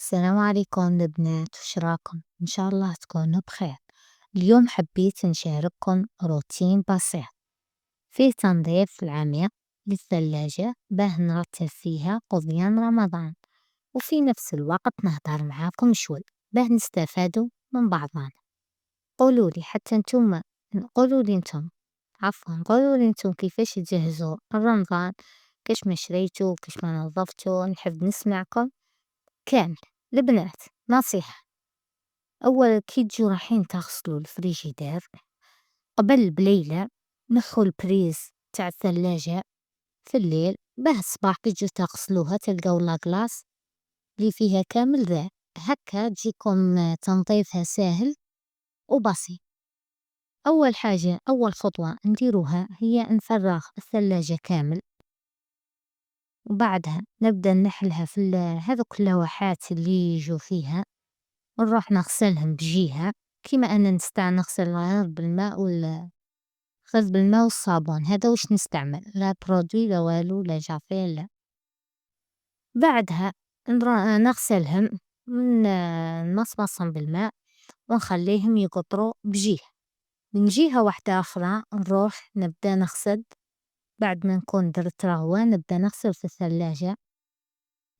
السلام عليكم البنات، وش راكم؟ إن شاء الله تكونوا بخير. اليوم حبيت نشارككم روتين بسيط فيه تنظيف العميق للثلاجة باه نرتب فيها قضيان رمضان، وفي نفس الوقت نهضر معاكم شوي باه نستفادوا من بعضنا. قولولي حتى نتوما قولولي نتوما قولولي نتوما كيفاش تجهزوا رمضان، كاش ما شريتوا كاش ما نظفتوا. نحب نسمعكم كامل. البنات، نصيحة: أول كي تجوا رايحين تغسلوا الفريجيدير قبل بليلة نخوا البريز تاع الثلاجة في الليل، باه الصباح كي تجوا تغسلوها تلقاو لاكلاص اللي فيها كامل ذا، هكا تجيكم تنظيفها ساهل وبسيط. أول حاجة أول خطوة نديروها هي نفرغ الثلاجة كامل، وبعدها نبدأ نحلها في هذوك اللوحات اللي يجوا فيها، ونروح نغسلهم بجهة كيما أنا نغسل غير بالماء غير بالماء والصابون، هذا واش نستعمل، لا برودوي لا والو لا جافيل لا. بعدها نغسلهم نمصمصهم بالماء ونخليهم يقطروا بجهة. من جهة واحدة أخرى نروح نبدأ نغسل، بعد ما نكون درت رغوة نبدأ نغسل في الثلاجة،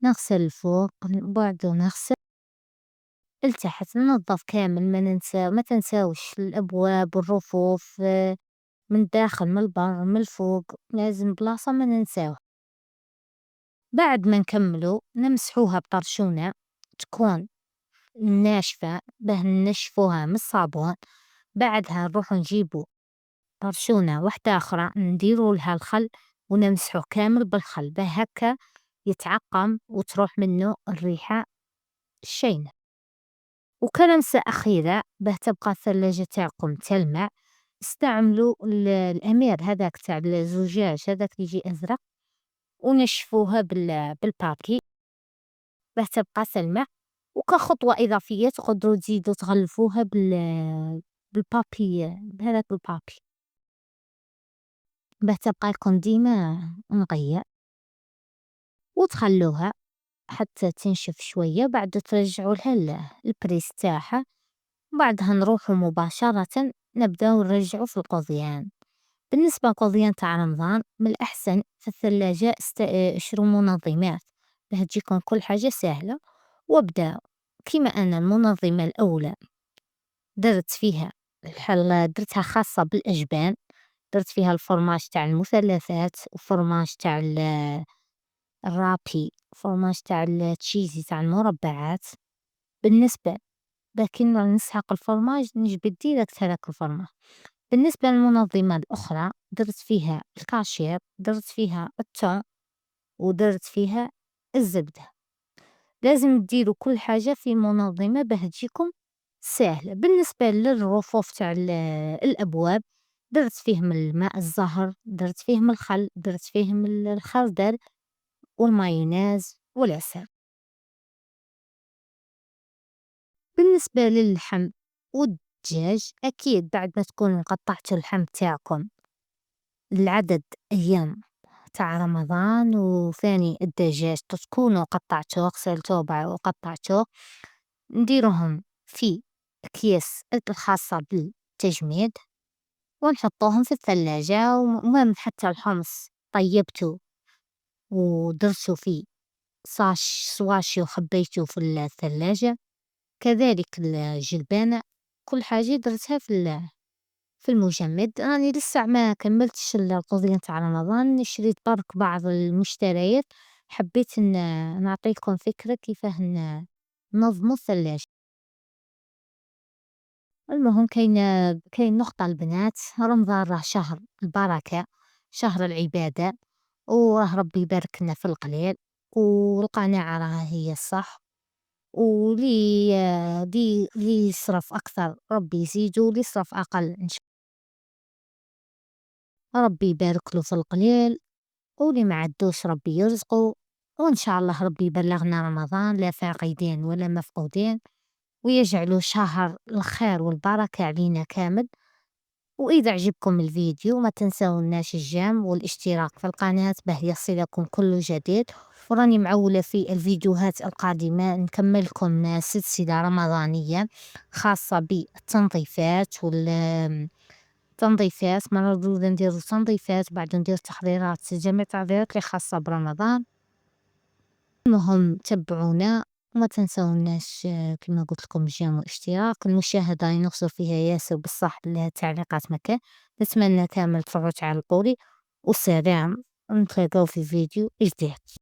نغسل الفوق بعده نغسل التحت، ننظف كامل ما تنساوش الأبواب والرفوف، من الداخل من البر من الفوق، لازم بلاصة ما ننساوها. بعد ما نكملو نمسحوها بطرشونة تكون ناشفة باه ننشفوها من الصابون، بعدها نروحو نجيبو طرشونة واحدة أخرى نديرو لها الخل ونمسحوه كامل بالخل باه هكا يتعقم وتروح منه الريحة الشينة. وكلمسة أخيرة باه تبقى الثلاجة تاعكم تلمع، استعملوا الأمير هذاك تاع الزجاج هذاك يجي أزرق، ونشفوها بالبابي باه تبقى تلمع. وكخطوة إضافية تقدروا تزيدوا تغلفوها بالبابي بهذاك البابي باه تبقى لكم ديما نقية، وتخلوها حتى تنشف شوية، بعد ترجعوا لها البريس تاعها. بعدها نروحوا مباشرة نبداو نرجعوا في القضيان. بالنسبة للقضيان تاع رمضان من الأحسن في الثلاجة اشتروا منظمات باه تجيكم كل حاجة سهلة. وابدأ كيما أنا المنظمة الأولى درت فيها درتها خاصة بالأجبان، درت فيها الفرماج تاع المثلثات وفرماج تاع الرابي، فرماج تاع التشيزي تاع المربعات. بالنسبة لكن نسحق الفرماج نجبد ديريكت هذاك الفرماج. بالنسبة للمنظمة الأخرى درت فيها الكاشير، درت فيها التون، ودرت فيها الزبدة. لازم تديروا كل حاجة في منظمة باه تجيكم سهلة. بالنسبة للرفوف تاع الأبواب درت فيهم الماء الزهر، درت فيهم الخل، درت فيهم الخردل والمايونيز والعسل. بالنسبة للحم والدجاج أكيد بعد ما تكونوا قطعتوا اللحم تاعكم العدد أيام تاع رمضان، وثاني الدجاج تكونوا قطعتوه غسلتوه وقطعتوه، نديروهم في أكياس الخاصة بالتجميد ونحطوهم في الثلاجة. ومهم حتى الحمص طيبته ودرسوا فيه صواشي وخبيته في الثلاجة، كذلك الجلبانة كل حاجة درتها في المجمد. راني لسه ما كملتش القضية تاع رمضان، شريت برك بعض المشتريات، حبيت نعطيكم فكرة كيفاه ننظموا الثلاجة. المهم كاين نقطة البنات، رمضان راه شهر البركة، شهر العبادة، وراه ربي يبارك لنا في القليل، والقناعة راها هي الصح. ولي لي يصرف أكثر ربي يزيدو، لي يصرف أقل إن شاء الله ربي يبارك له في القليل، واللي ما عندوش ربي يرزقه. وإن شاء الله ربي يبلغنا رمضان لا فاقدين ولا مفقودين، ويجعله شهر الخير والبركة علينا كامل. وإذا عجبكم الفيديو ما تنسوناش الجيم والاشتراك في القناة باه يصلكم كل جديد، وراني معولة في الفيديوهات القادمة نكمل لكم سلسلة رمضانية خاصة بالتنظيفات تنظيفات مرة جودة نديرو تنظيفات بعد ندير تحضيرات جميع التحضيرات اللي خاصة برمضان. المهم تبعونا وما تنسوناش كما قلت لكم الجيم والاشتراك. المشاهدة نوصل فيها ياسر بصح التعليقات مكان. نتمنى كامل تفرجوا على القولي وسلام، نتلاقاو في فيديو جديد.